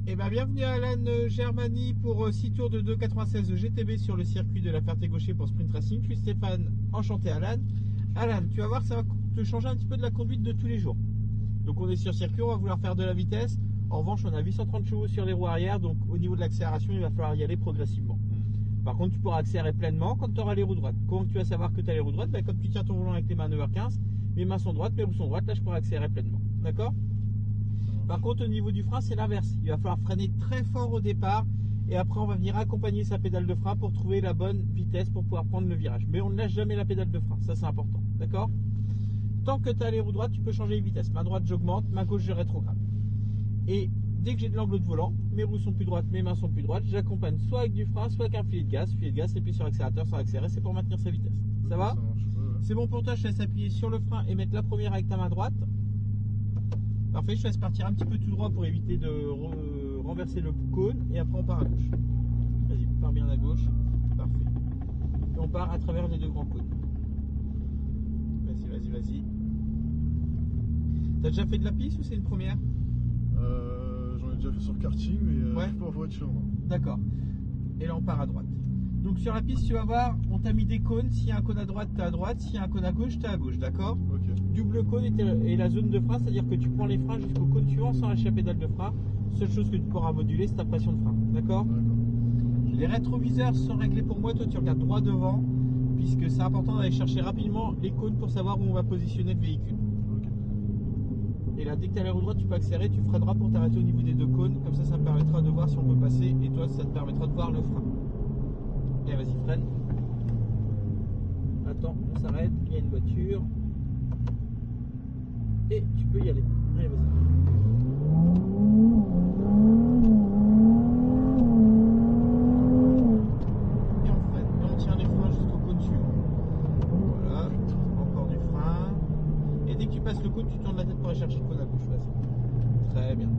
Eh ben, bienvenue à Alan Germany pour 6 tours de 2,96 GTB sur le circuit de la Ferté-Gaucher pour Sprint Racing. Je suis Stéphane, enchanté Alan. Alan, tu vas voir, ça va te changer un petit peu de la conduite de tous les jours. Donc on est sur circuit, on va vouloir faire de la vitesse. En revanche, on a 830 chevaux sur les roues arrière, donc au niveau de l'accélération, il va falloir y aller progressivement. Par contre, tu pourras accélérer pleinement quand tu auras les roues droites. Comment tu vas savoir que tu as les roues droites? Comme tu tiens ton volant avec les mains 9h15, mes mains sont droites, mes roues sont droites, là je pourrai accélérer pleinement. D'accord? Par contre, au niveau du frein, c'est l'inverse. Il va falloir freiner très fort au départ et après, on va venir accompagner sa pédale de frein pour trouver la bonne vitesse pour pouvoir prendre le virage. Mais on ne lâche jamais la pédale de frein, ça c'est important. D'accord? Tant que tu as les roues droites, tu peux changer les vitesses. Main droite, j'augmente, main gauche, je rétrograde. Et dès que j'ai de l'angle de volant, mes roues sont plus droites, mes mains sont plus droites, j'accompagne soit avec du frein, soit avec un filet de gaz, et puis sur l'accélérateur, sans accélérer, c'est pour maintenir sa vitesse. Ça va? C'est bon pour toi, je te laisse appuyer sur le frein et mettre la première avec ta main droite. Parfait, je te laisse partir un petit peu tout droit pour éviter de renverser le cône et après on part à gauche. Vas-y, pars bien à gauche. Parfait. Et on part à travers les deux grands cônes. Vas-y, vas-y, vas-y. T'as déjà fait de la piste ou c'est une première? J'en ai déjà fait sur karting, mais ouais. pas en voiture. D'accord. Et là on part à droite. Donc sur la piste, tu vas voir, on t'a mis des cônes. S'il y a un cône à droite, t'es à droite. S'il y a un cône à gauche, t'es à gauche. D'accord? Ok. Double cône et la zone de frein, c'est-à-dire que tu prends les freins jusqu'au cône suivant sans lâcher la pédale de frein. Seule chose que tu pourras moduler, c'est ta pression de frein. D'accord? Les rétroviseurs sont réglés pour moi. Toi, tu regardes droit devant, puisque c'est important d'aller chercher rapidement les cônes pour savoir où on va positionner le véhicule. Okay. Et là, dès que tu as la roue droite, tu peux accélérer, tu freineras pour t'arrêter au niveau des deux cônes. Comme ça me permettra de voir si on peut passer. Et toi, ça te permettra de voir le frein. Et vas-y, freine. Attends, on s'arrête, il y a une voiture. Et tu peux y aller. Allez, vas-y. Et on freine. Et on tient les freins jusqu'au cône suivant. Voilà. Encore du frein. Et dès que tu passes le cône, tu tournes la tête pour aller chercher le cône à gauche. Vas-y. Très bien.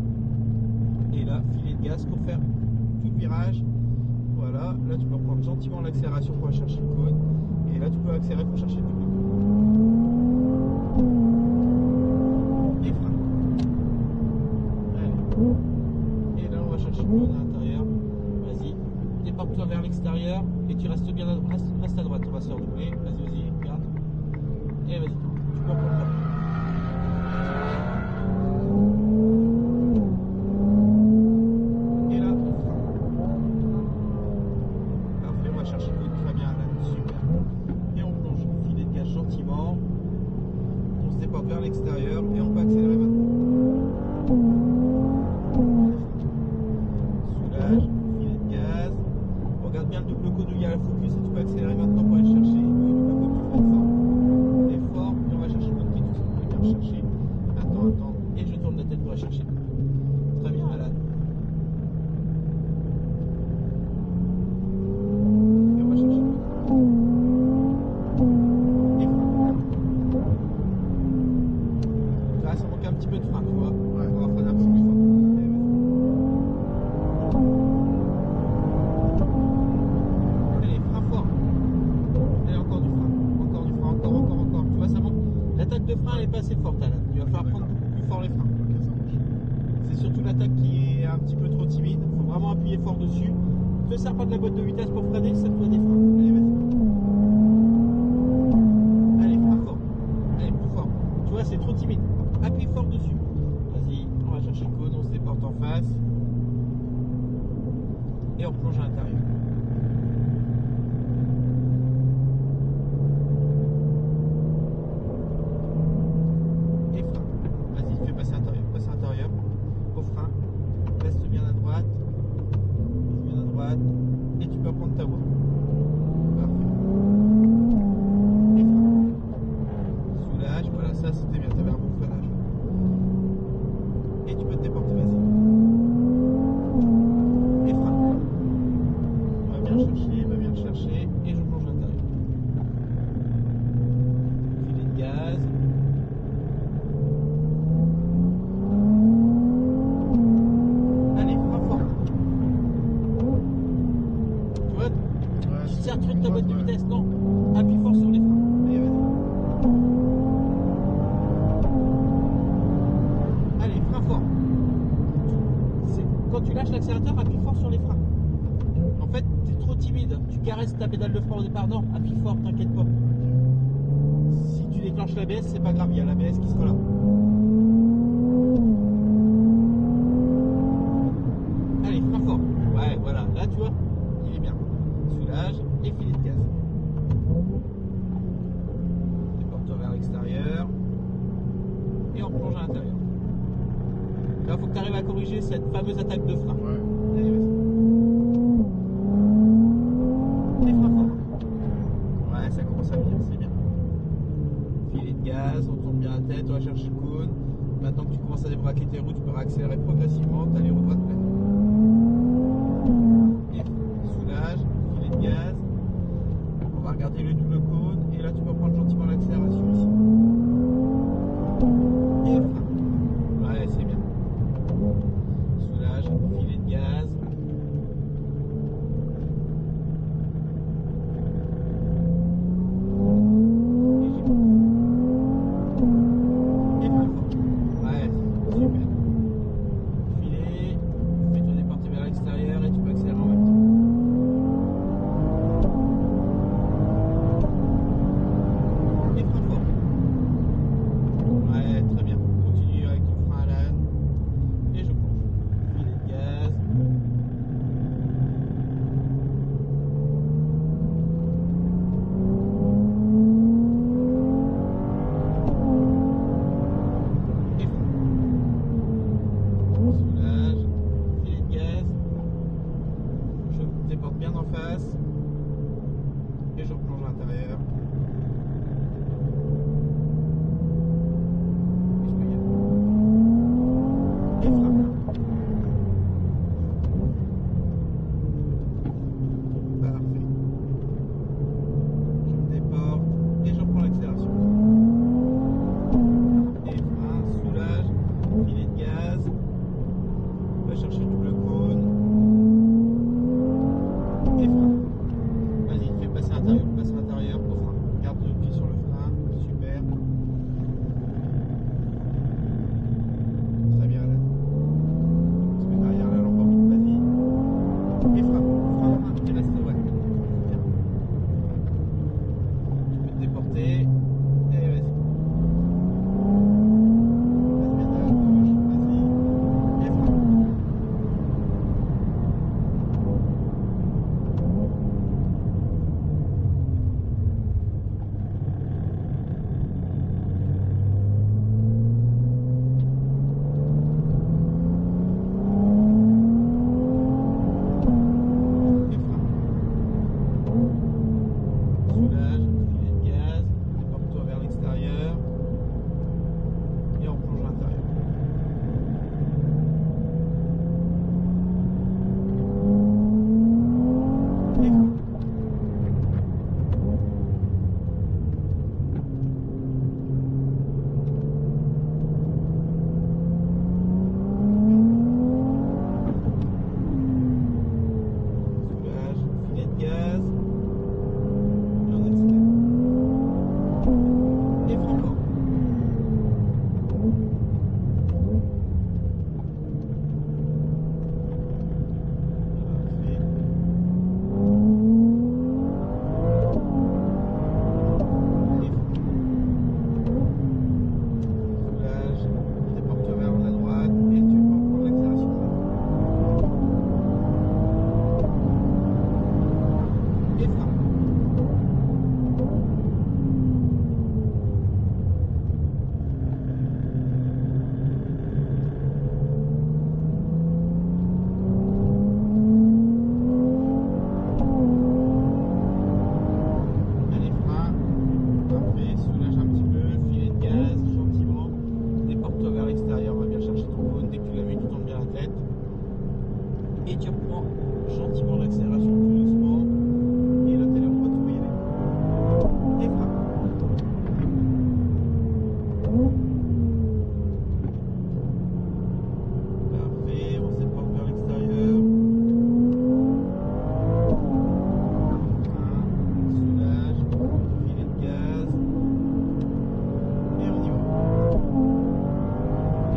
Et là, filet de gaz pour faire tout le virage. Voilà. Là, tu peux reprendre gentiment l'accélération pour aller chercher le cône. Et là, tu peux accélérer pour chercher le double cône. Et frein. Allez. Et là, on va chercher le cône à l'intérieur. Vas-y. Déporte-toi vers l'extérieur. Et tu restes bien à droite. Reste à droite. On va se redoubler. Vas-y, vas-y. Regarde. Et vas-y. Tu peux reprendre là. Et là, on freine. Parfait. On va chercher le cône. Très bien. Là. Super. Et on plonge. Filet de gaz gentiment. On se déporte vers l'extérieur. Et on peut accélérer maintenant. Soulage, filet de gaz. Regarde bien le double cône où il y a la focus et tu peux accélérer maintenant pour aller chercher. Le double cône, tu freines fort. Et fort, et on va chercher le cône qui est tout seul. On va bien chercher. Attends. Et je tourne la tête pour aller chercher. Très bien, Alan. Et on va chercher le cône. Et frein. Là, ça manque un petit peu de frein, tu vois. Ouais. On va freiner un petit peu plus fort. Allez, frein fort. Allez, encore du frein. Encore. Tu vois, ça monte. L'attaque de frein, elle est pas assez forte, Alan. Il va falloir prendre beaucoup plus fort les freins. Ok, ça marche. C'est surtout l'attaque qui est un petit peu trop timide. Il faut vraiment appuyer fort dessus. Ne te sers pas de la boîte de vitesse pour freiner, ça te doit des freins. Allez, vas-y. Allez, frein fort. Allez, plus fort. Tu vois, c'est trop timide. Appuie fort dessus. Vas-y, on va chercher le cône, on se déporte en face. Et on plonge à l'intérieur. Et frein. Vas-y, fais passer à l'intérieur. Passe à l'intérieur. Au frein. Reste bien à droite. Reste bien à droite. Et tu peux prendre ta voie. Parfait. Et frein. Soulage. Voilà, ça c'était bien. T'avais un bon freinage. Et tu peux te déporter, vas-y. Et frein. quand tu lâches l'accélérateur, appuie fort sur les freins. En fait, tu es trop timide. Tu caresses ta pédale de frein au départ. Non, appuie fort, t'inquiète pas. Si tu déclenches l'ABS, c'est pas grave, il y a l'ABS qui sera là. Allez, frein fort. Ouais, voilà. Là, tu vois, il est bien. Soulage et filet de gaz. Déporte-toi vers l'extérieur. Et on plonge à l'intérieur. Là, il faut que tu arrives à corriger cette fameuse attaque de frein. Ouais. Allez, vas-y. Et frein fort. Ouais, ça commence à venir, c'est bien. Filet de gaz, on tourne bien la tête, on va chercher le cône. Maintenant que tu commences à débraquer tes roues, tu peux réaccélérer progressivement, tu as les roues droites pleines. Et soulage, filet de gaz. On va regarder le double cône et là tu peux prendre gentiment l'accélération ici. Et frein. Ouais, c'est bien. Soulage, filet de gaz. Et frein fort. Ouais, super. Filet, fais-toi déporter vers l'extérieur et tu peux accélérer en même temps. Et frein fort. Ouais, très bien. Continue avec ton frein à l'âne. Et je plonge. Filet de gaz. Et frein. Soulage. Filet de gaz. Je déporte bien en face. Et je replonge à l'intérieur. Et je peux y aller. Et frein. Parfait. Je me déporte et je reprends l'accélération. Et frein, soulage, filet de gaz. On va chercher le double cône. Et frein. Vas-y, fais passer à l'intérieur, passe à l'intérieur au frein. Garde le pied sur le frein. Super. Très bien, là. Tu mets derrière la lampe en vite, vas-y. Et frein. Frein, et reste, ouais. Bien. Tu peux te déporter. Et vas-y. Passe bien à gauche, vas-y. Et frein. Et frein. Soulage, filet de gaz, déporte-toi vers l'extérieur et on plonge à l'intérieur. Et frein. Soulage, filet de gaz et on accélère. Et frein fort. Parfait. Et frein. Soulage, déporte-toi vers la droite et tu peux prendre l'accélération. Et frein. Allez, frein. Parfait. Soulage un petit peu. Filet de gaz, gentiment. Déporte-toi vers l'extérieur. On va bien chercher ton cône. Dès que tu l'as mis, tu tournes bien la tête. Et tu reprends gentiment l'accélération tout doucement. Et là, t'es là, on va tout y aller. Et frein. Parfait. On se déporte vers l'extérieur. Frein. Soulage. Filet de gaz. Et on y va.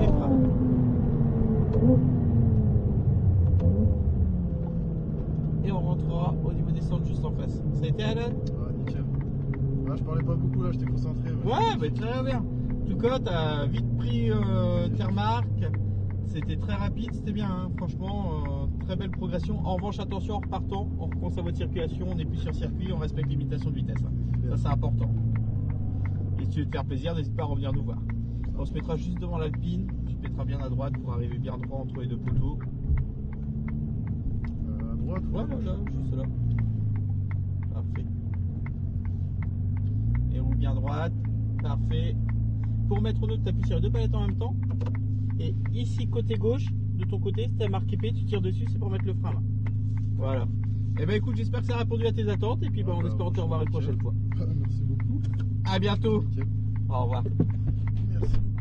Et frein. 103 au niveau des centres juste en face. Ça a été Alan? Ah, nickel. Ah, je parlais pas beaucoup là, j'étais concentré. Ouais, bah, très bien. En tout cas, t'as vite pris tes remarques. C'était très rapide, c'était bien, hein. Franchement, très belle progression. En revanche, attention en repartant, on reprend sa voie de circulation, on n'est plus sur circuit, on respecte les limitations de vitesse. Hein. Ça, c'est important. Et si tu veux te faire plaisir, n'hésite pas à revenir nous voir. On se mettra juste devant l'Alpine, tu te mettras bien à droite pour arriver bien droit entre les deux poteaux. À droite? Ouais, voilà, juste là. Parfait. Et roue bien droite, parfait. Pour mettre en autre, tu appuies sur les deux palettes en même temps. Et ici, côté gauche, de ton côté, si tu as marqué P, tu tires dessus, c'est pour mettre le frein là. Voilà. Et ben écoute, j'espère que ça a répondu à tes attentes. Et puis bah, on espère te revoir une prochaine fois. Merci beaucoup. À bientôt. Nickel. Au revoir. Merci beaucoup.